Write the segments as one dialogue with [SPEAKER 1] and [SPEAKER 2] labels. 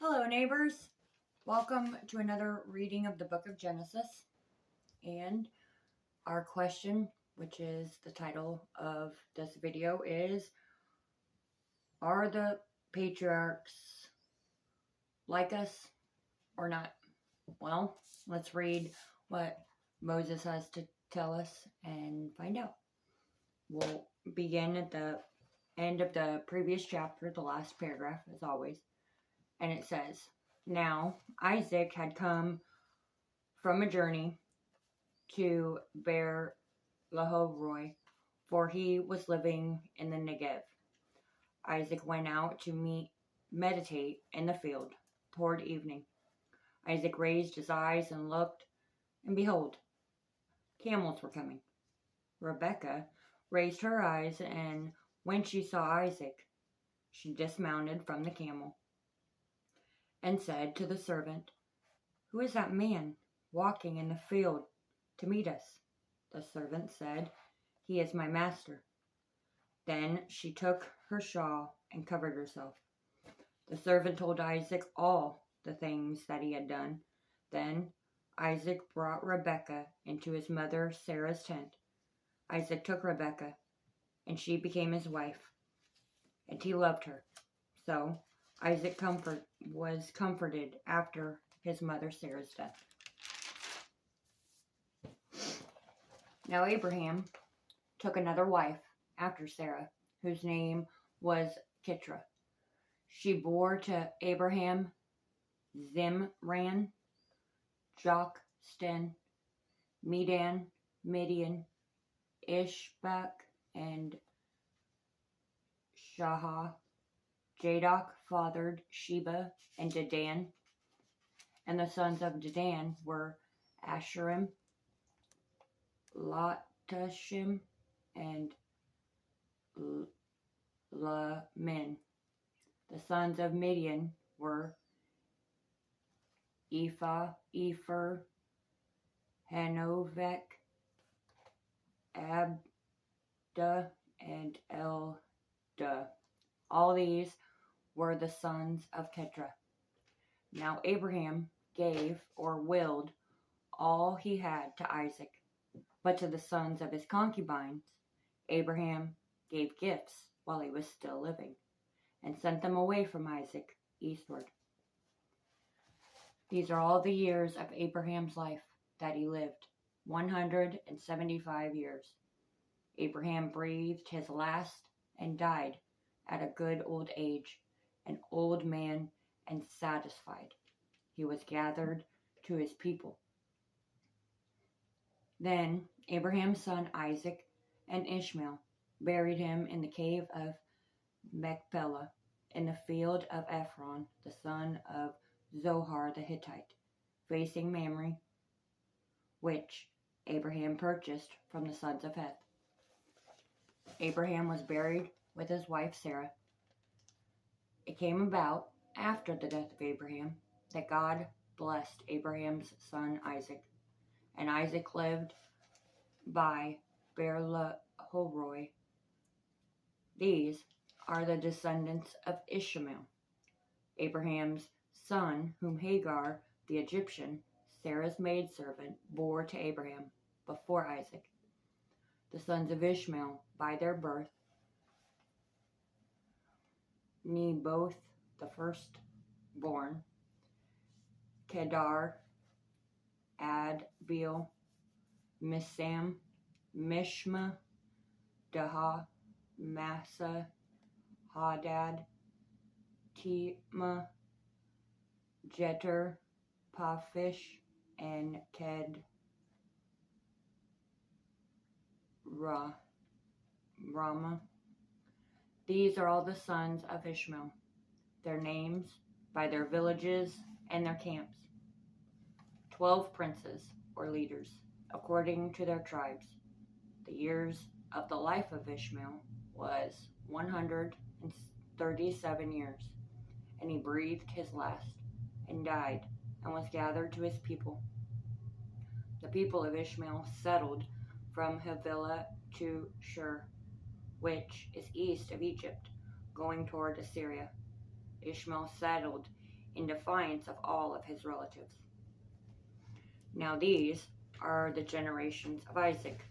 [SPEAKER 1] Hello, neighbors. Welcome to another reading of the book of Genesis. And our question, which is the title of this video, is: are the patriarchs like us or not? Well, let's read what Moses has to tell us and find out. We'll begin at the end of the previous chapter, the last paragraph, as always. And it says, "Now Isaac had come from a journey to Beer Lahairoi, for he was living in the Negev. Isaac went out to meditate in the field toward evening. Isaac raised his eyes and looked, and behold, camels were coming. Rebekah raised her eyes, and when she saw Isaac, she dismounted from the camel and said to the servant, 'Who is that man walking in the field to meet us?' The servant said, 'He is my master.' Then she took her shawl and covered herself. The servant told Isaac all the things that he had done. Then Isaac brought Rebekah into his mother Sarah's tent. Isaac took Rebekah, and she became his wife, and he loved her. So Isaac was comforted after his mother Sarah's death. Now Abraham took another wife after Sarah, whose name was Keturah. She bore to Abraham Zimran, Joktan, Medan, Midian, Ishbak, and Shahah. Zadok fathered Sheba and Dedan, and the sons of Dedan were Asherim, Latashim, and Lamin. The sons of Midian were Ephah, Epher, Hanovek, Abda, and Elda. All these were the sons of Keturah. Now Abraham gave or willed all he had to Isaac, but to the sons of his concubines Abraham gave gifts while he was still living, and sent them away from Isaac eastward. These are all the years of Abraham's life that he lived, 175 years. Abraham breathed his last and died at a good old age, an old man and satisfied. He was gathered to his people. Then Abraham's son Isaac and Ishmael buried him in the cave of Machpelah in the field of Ephron, the son of Zohar the Hittite, facing Mamre, which Abraham purchased from the sons of Heth. Abraham was buried with his wife Sarah. It came about after the death of Abraham that God blessed Abraham's son Isaac, and Isaac lived by Beer Lahairoi. These are the descendants of Ishmael, Abraham's son, whom Hagar the Egyptian, Sarah's maidservant, bore to Abraham before Isaac. The sons of Ishmael by their birth, Nebaioth the firstborn, Kedar, Adbeel, Misham, Mishma, Daha, Massa, Hadad, Tema, Jeter, Paphish, and Rama. These are all the sons of Ishmael, their names by their villages and their camps. 12 princes or leaders, according to their tribes. The years of the life of Ishmael was 137 years, and he breathed his last, and died, and was gathered to his people. The people of Ishmael settled from Havilah to Shur, which is east of Egypt, going toward Assyria. Ishmael settled in defiance of all of his relatives. Now these are the generations of Isaac.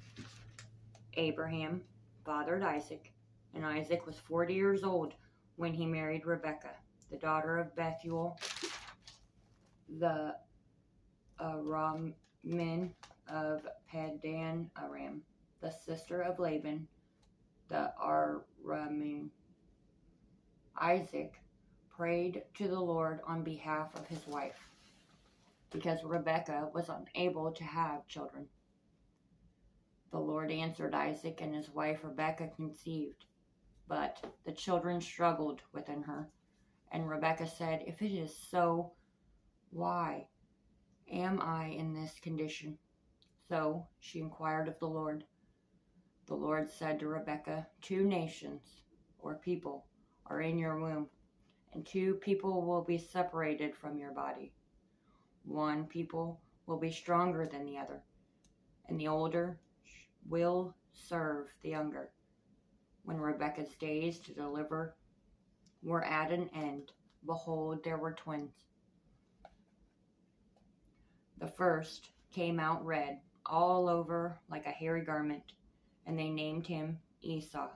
[SPEAKER 1] Abraham fathered Isaac, and Isaac was 40 years old when he married Rebekah, the daughter of Bethuel, the Araman of Padan Aram, the sister of Laban, the Aramean. Isaac prayed to the Lord on behalf of his wife, because Rebekah was unable to have children. The Lord answered Isaac, and his wife Rebekah conceived, but the children struggled within her. And Rebekah said, "If it is so, why am I in this condition?" So she inquired of the Lord. The Lord said to Rebekah, "Two nations, or people, are in your womb, and two people will be separated from your body. One people will be stronger than the other, and the older will serve the younger." When Rebekah's days to deliver were at an end, behold, there were twins. The first came out red all over like a hairy garment, and they named him Esau.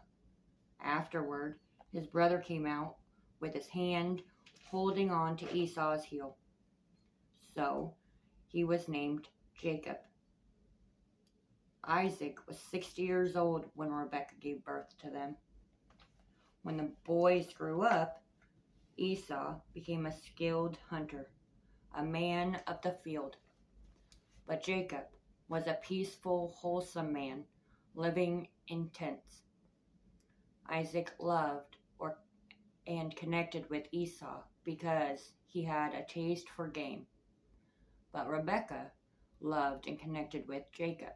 [SPEAKER 1] Afterward, his brother came out with his hand holding on to Esau's heel. So he was named Jacob. Isaac was 60 years old when Rebekah gave birth to them. When the boys grew up, Esau became a skilled hunter, a man of the field. But Jacob was a peaceful, wholesome man, living in tents. Isaac loved and connected with Esau because he had a taste for game. But Rebekah loved and connected with Jacob.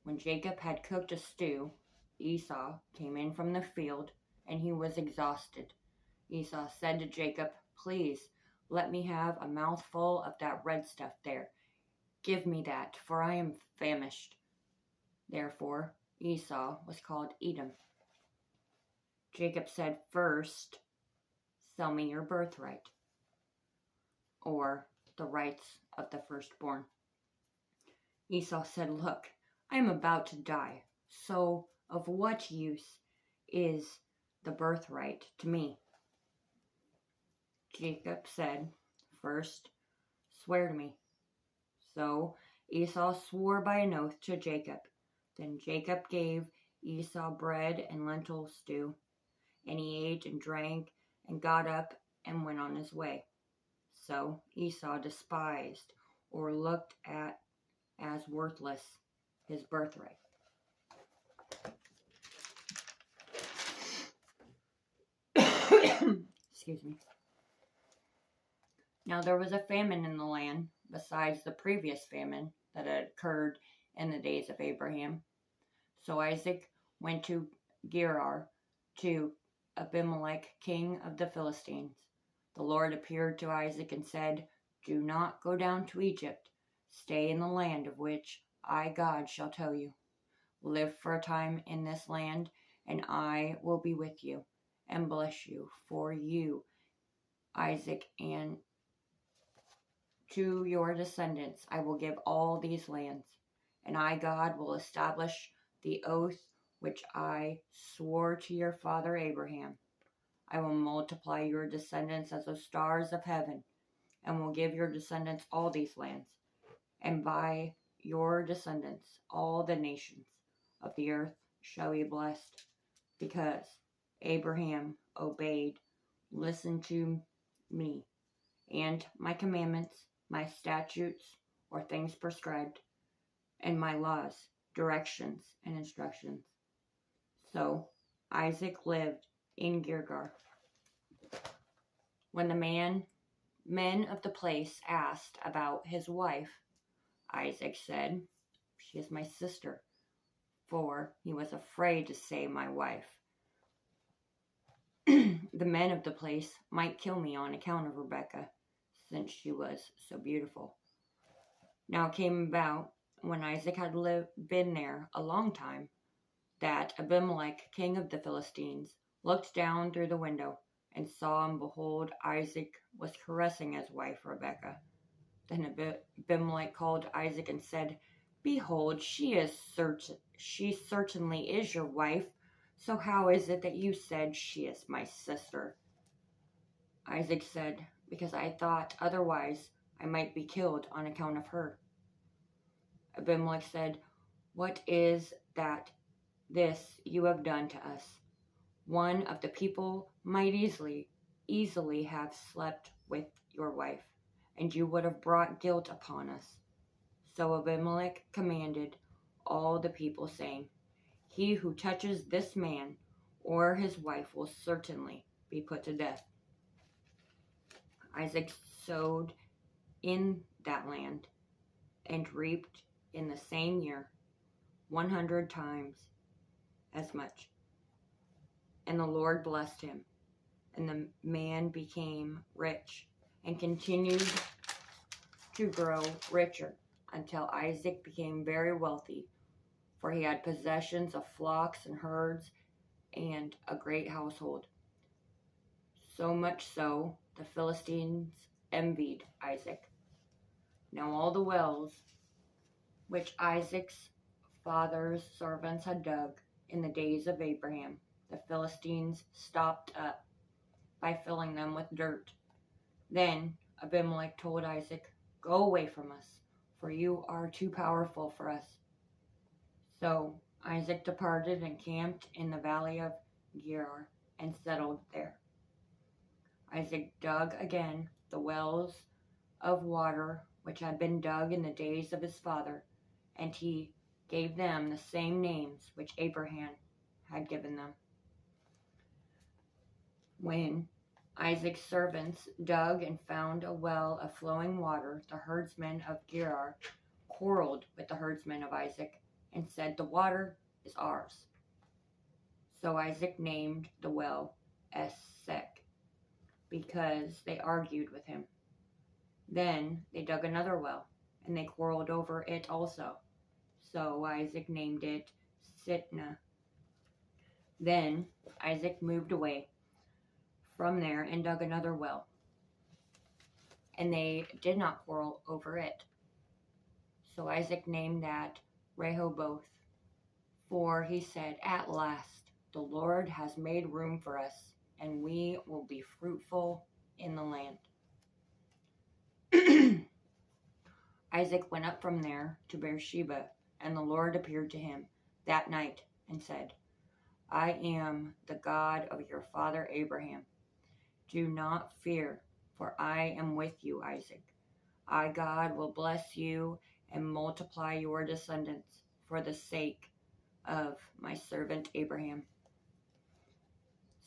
[SPEAKER 1] When Jacob had cooked a stew, Esau came in from the field, and he was exhausted. Esau said to Jacob, "Please, let me have a mouthful of that red stuff there. Give me that, for I am famished." Therefore, Esau was called Edom. Jacob said, "First, sell me your birthright," or the rights of the firstborn. Esau said, "Look, I am about to die, so of what use is the birthright to me?" Jacob said, "First, swear to me." So Esau swore by an oath to Jacob. Then Jacob gave Esau bread and lentil stew, and he ate and drank and got up and went on his way. So Esau despised or looked at as worthless his birthright. Excuse me. Now there was a famine in the land besides the previous famine that had occurred in the days of Abraham. So Isaac went to Gerar to Abimelech, king of the Philistines. The Lord appeared to Isaac and said, "Do not go down to Egypt. Stay in the land of which I, God, shall tell you. Live for a time in this land, and I will be with you and bless you for you, Isaac, and to your descendants I will give all these lands, and I, God, will establish the oath which I swore to your father Abraham. I will multiply your descendants as the stars of heaven, and will give your descendants all these lands, and by your descendants all the nations of the earth shall be blessed, because Abraham obeyed, listened to me, and my commandments, my statutes, or things prescribed, and my laws, directions, and instructions." So Isaac lived in Gerar. When the men of the place asked about his wife, Isaac said, "She is my sister," for he was afraid to say my wife. The men of the place might kill me on account of Rebekah, since she was so beautiful. Now it came about, when Isaac had been there a long time, that Abimelech, king of the Philistines, looked down through the window and saw, and behold, Isaac was caressing his wife Rebekah. Then Abimelech called Isaac and said, Behold, she certainly is your wife. So how is it that you said she is my sister? Isaac said, Because I thought otherwise I might be killed on account of her. Abimelech said, What is that this you have done to us? One of the people might easily have slept with your wife, and you would have brought guilt upon us. So Abimelech commanded all the people, saying, He who touches this man or his wife will certainly be put to death. Isaac sowed in that land and reaped in the same year 100 times as much. And the Lord blessed him, and the man became rich and continued to grow richer until Isaac became very wealthy, for he had possessions of flocks and herds and a great household. So much so, the Philistines envied Isaac. Now all the wells which Isaac's father's servants had dug in the days of Abraham, the Philistines stopped up by filling them with dirt. Then Abimelech told Isaac, Go away from us, for you are too powerful for us. So Isaac departed and camped in the valley of Gerar and settled there. Isaac dug again the wells of water which had been dug in the days of his father, and he gave them the same names which Abraham had given them. When Isaac's servants dug and found a well of flowing water, the herdsmen of Gerar quarreled with the herdsmen of Isaac and said, The water is ours. So Isaac named the well Esek, because they argued with him. Then they dug another well, and they quarreled over it also. So Isaac named it Sitnah. Then Isaac moved away from there and dug another well, and they did not quarrel over it. So Isaac named that Rehoboth, for he said, At last the Lord has made room for us, and we will be fruitful in the land. Isaac went up from there to Beersheba, and the Lord appeared to him that night and said, I am the God of your father Abraham. Do not fear, for I am with you, Isaac. I, God, will bless you and multiply your descendants for the sake of my servant Abraham.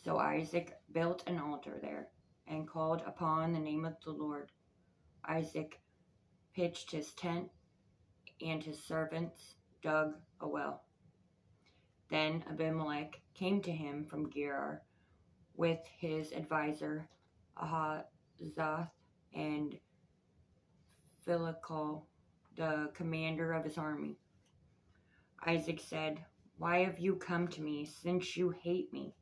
[SPEAKER 1] So Isaac built an altar there and called upon the name of the Lord. Isaac pitched his tent, and his servants dug a well. Then Abimelech came to him from Gerar with his advisor Ahazath and Philakal, the commander of his army. Isaac said, Why have you come to me, since you hate me,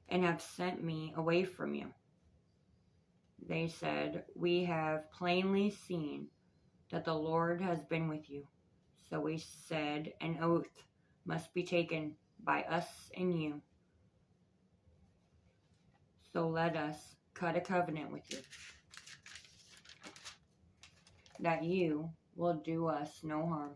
[SPEAKER 1] and have sent me away from you? They said, We have plainly seen that the Lord has been with you. So we said, An oath must be taken by us and you. So let us cut a covenant with you, that you will do us no harm,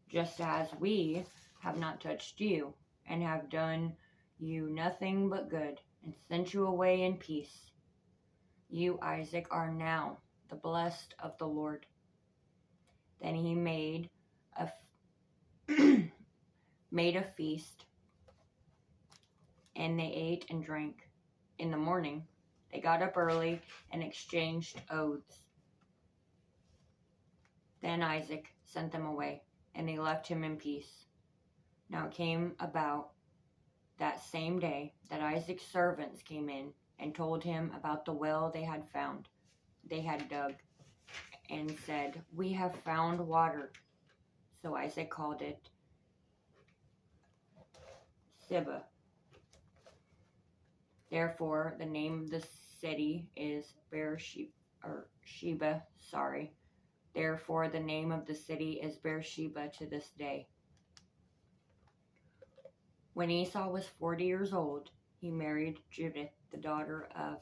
[SPEAKER 1] just as we have not touched you, and have done you nothing but good, and sent you away in peace. You, Isaac, are now the blessed of the Lord. Then he made a feast, and they ate and drank. In the morning, they got up early and exchanged oaths. Then Isaac sent them away, and they left him in peace. Now it came about that same day that Isaac's servants came in and told him about the well they had dug, and said, We have found water. So Isaac called it Sibah. Therefore, the name of the city is Sheba. Therefore, the name of the city is Beersheba to this day. When Esau was 40 years old, he married Judith, the daughter of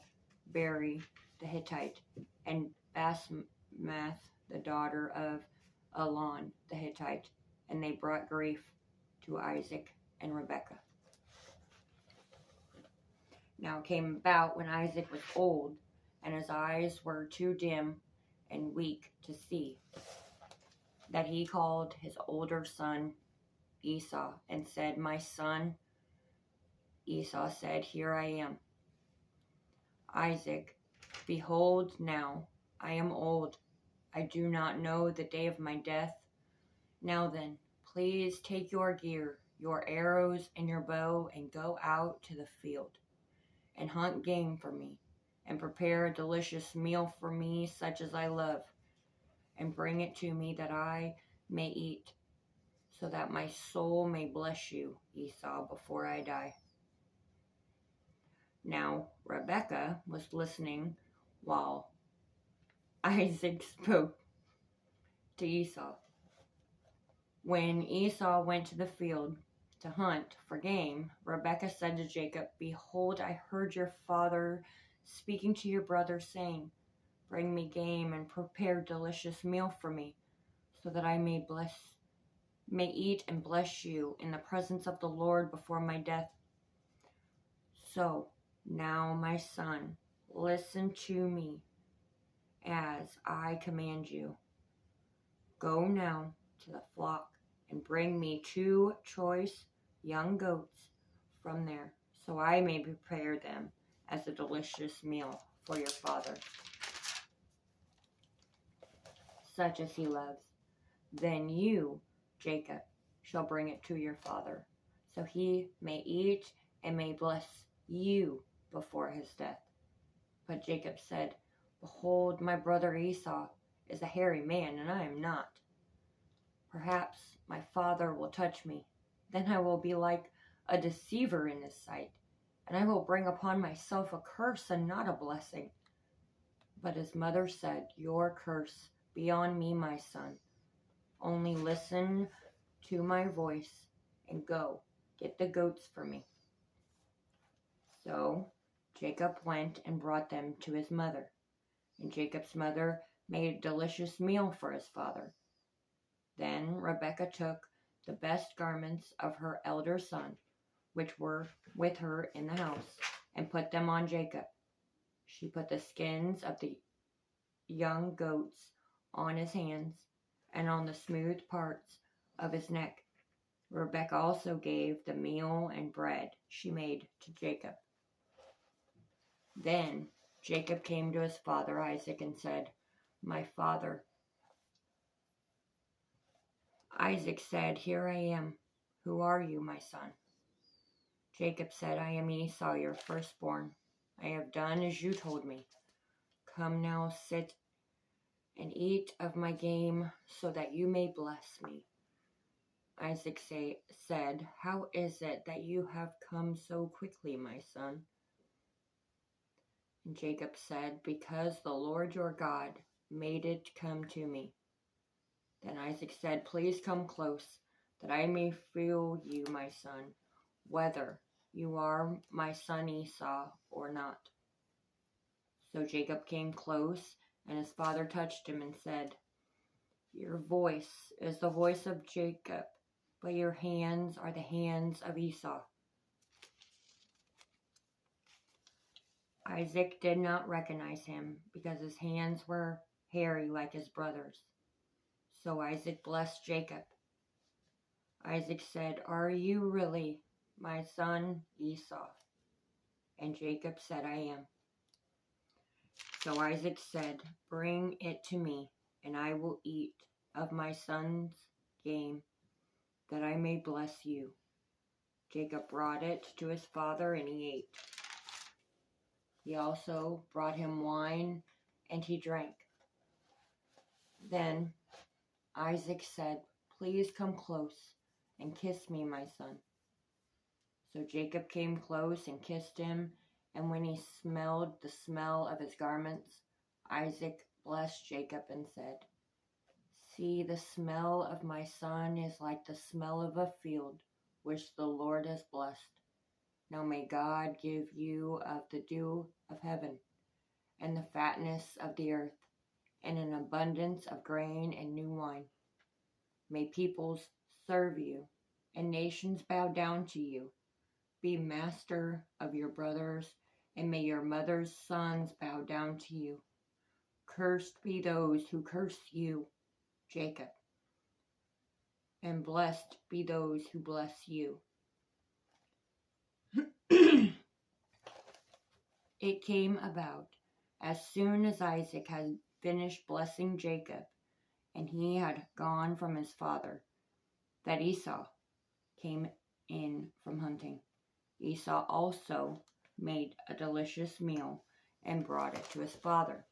[SPEAKER 1] Beri the Hittite, and Basmath, the daughter of Elon the Hittite, and they brought grief to Isaac and Rebekah. Now it came about when Isaac was old, and his eyes were too dim and weak to see, that he called his older son Esau and said, "My son." Esau said, "Here I am." Isaac, "Behold, now I am old. I do not know the day of my death. Now then, please take your gear, your arrows, and your bow, and go out to the field, and hunt game for me, and prepare a delicious meal for me, such as I love, and bring it to me that I may eat, so that my soul may bless you, Esau, before I die." Now Rebekah was listening while Isaac spoke to Esau. When Esau went to the field to hunt for game, Rebekah said to Jacob, "Behold, I heard your father speaking to your brother, saying, 'Bring me game and prepare delicious meal for me, so that I may eat and bless you in the presence of the Lord before my death.' So now, my son, listen to me as I command you. Go now to the flock and bring me 2 choice young goats from there, so I may prepare them as a delicious meal for your father, such as he loves. Then you, Jacob, shall bring it to your father, so he may eat and may bless you before his death." But Jacob said, "Behold, my brother Esau is a hairy man, and I am not. Perhaps my father will touch me. Then I will be like a deceiver in his sight, and I will bring upon myself a curse and not a blessing." But his mother said, "Your curse be on me, my son. Only listen to my voice and go, get the goats for me." So Jacob went and brought them to his mother, and Jacob's mother made a delicious meal for his father. Then Rebekah took the best garments of her elder son, which were with her in the house, and put them on Jacob. She put the skins of the young goats on his hands and on the smooth parts of his neck. Rebekah also gave the meal and bread she made to Jacob. Then Jacob came to his father Isaac and said, "My father." Isaac said, "Here I am. Who are you, my son?" Jacob said, "I am Esau, your firstborn. I have done as you told me. Come now, sit and eat of my game, so that you may bless me." Isaac said, "How is it that you have come so quickly, my son?" And Jacob said, "Because the Lord your God made it come to me." Then Isaac said, "Please come close, that I may feel you, my son, whether you are my son Esau or not." So Jacob came close, and his father touched him and said, "Your voice is the voice of Jacob, but your hands are the hands of Esau." Isaac did not recognize him, because his hands were hairy like his brother's. So Isaac blessed Jacob. Isaac said, "Are you really my son Esau?" And Jacob said, "I am." So Isaac said, "Bring it to me, and I will eat of my son's game, that I may bless you." Jacob brought it to his father, and he ate. He also brought him wine, and he drank. Then Isaac said, "Please come close and kiss me, my son." So Jacob came close and kissed him, And when he smelled the smell of his garments, Isaac blessed Jacob and said, "See, the smell of my son is like the smell of a field which the Lord has blessed. Now may God give you of the dew of heaven, and the fatness of the earth, and an abundance of grain and new wine. May peoples serve you, and nations bow down to you. Be master of your brothers, and may your mother's sons bow down to you. Cursed be those who curse you, Jacob, and blessed be those who bless you." It came about, as soon as Isaac had finished blessing Jacob, and he had gone from his father, that Esau came in from hunting. Esau also made a delicious meal and brought it to his father,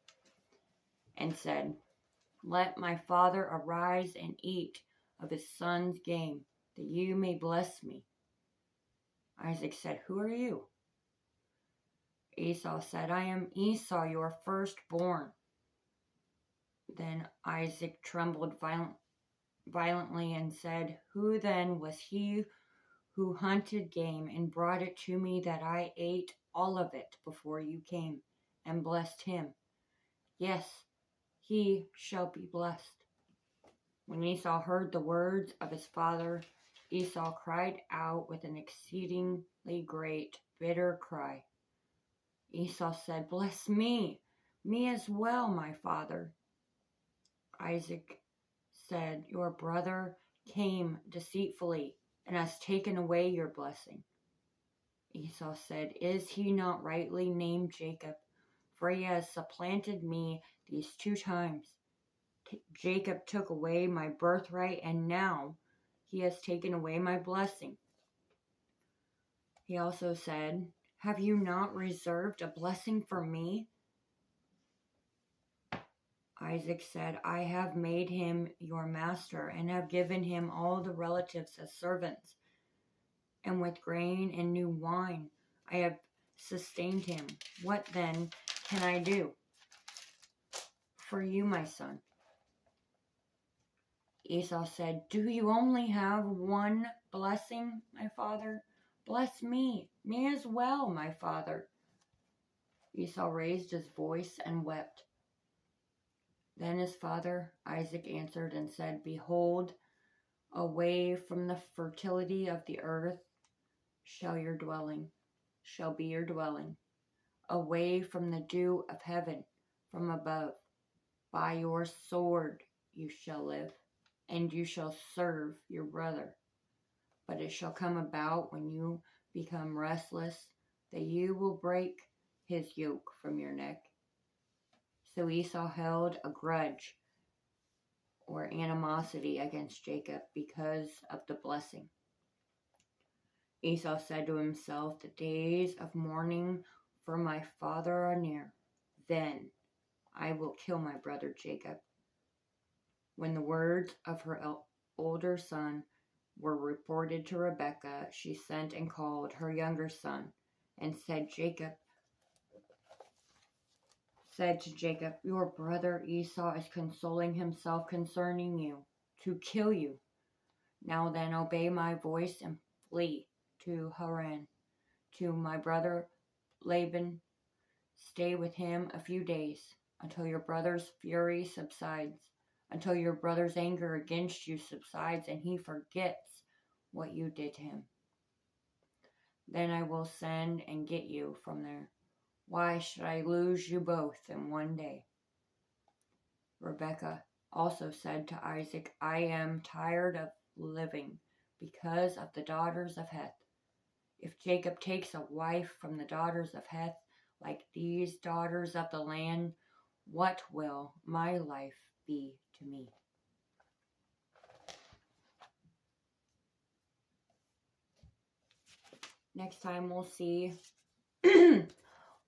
[SPEAKER 1] and said, "Let my father arise and eat of his son's game, that you may bless me." Isaac said, "Who are you?" Esau said, "I am Esau, your firstborn." Then Isaac trembled violently and said, "Who then was he who hunted game and brought it to me that I ate all of it before you came and blessed him? Yes, he shall be blessed." When Esau heard the words of his father, Esau cried out with an exceedingly great, bitter cry. Esau said, "Bless me as well, my father." Isaac said, "Your brother came deceitfully and has taken away your blessing." Esau said, "Is he not rightly named Jacob? For he has supplanted me these 2 times. Jacob took away my birthright, and now he has taken away my blessing." He also said, "Have you not reserved a blessing for me?" Isaac said, "I have made him your master and have given him all the relatives as servants. And with grain and new wine I have sustained him. What then can I do for you, my son?" Esau said, "Do you only have one blessing, my father? Bless me as well, my father." Esau raised his voice and wept. Then his father Isaac answered and said, "Behold, away from the fertility of the earth shall be your dwelling. Away from the dew of heaven from above. By your sword you shall live, and you shall serve your brother. But it shall come about when you become restless that you will break his yoke from your neck." So Esau held a grudge or animosity against Jacob because of the blessing. Esau said to himself, "The days of mourning for my father are near. Then I will kill my brother Jacob." When the words of her older son were reported to Rebekah, she sent and called her younger son and said to Jacob, "Your brother Esau is consoling himself concerning you, to kill you. Now then, obey my voice and flee to Haran, to my brother Laban. Stay with him a few days, until your brother's fury subsides, until your brother's anger against you subsides, and he forgets what you did to him. Then I will send and get you from there. Why should I lose you both in one day?" Rebekah also said to Isaac, "I am tired of living because of the daughters of Heth. If Jacob takes a wife from the daughters of Heth, like these daughters of the land, what will my life be to me?" Next time we'll see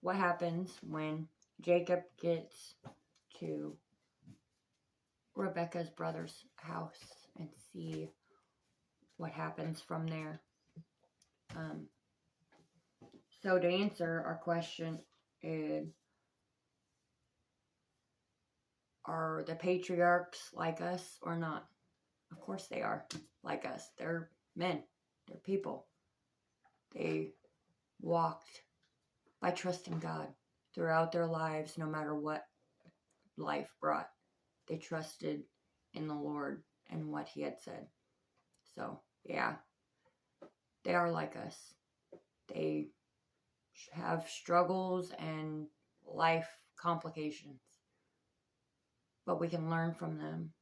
[SPEAKER 1] what happens when Jacob gets to Rebekah's brother's house and see what happens from there. So to answer our question, are the patriarchs like us or not? Of course they are like us. They're men. They're people. They walked by trusting God throughout their lives, no matter what life brought. They trusted in the Lord and what He had said. So, yeah, they are like us. They have struggles and life complications, but we can learn from them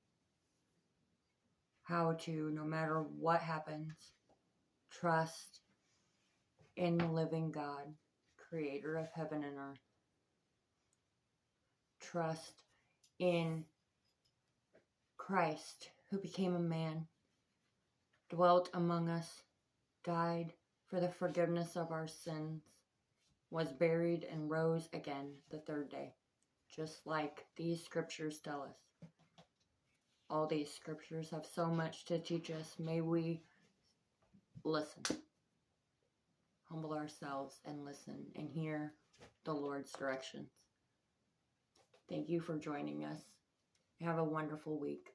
[SPEAKER 1] how to, no matter what happens, trust in the living God, creator of heaven and earth. Trust in Christ, who became a man, dwelt among us, died for the forgiveness of our sins, was buried, and rose again the third day, just like these scriptures tell us. All these scriptures have so much to teach us. May we listen, humble ourselves, and listen and hear the Lord's directions. Thank you for joining us. Have a wonderful week.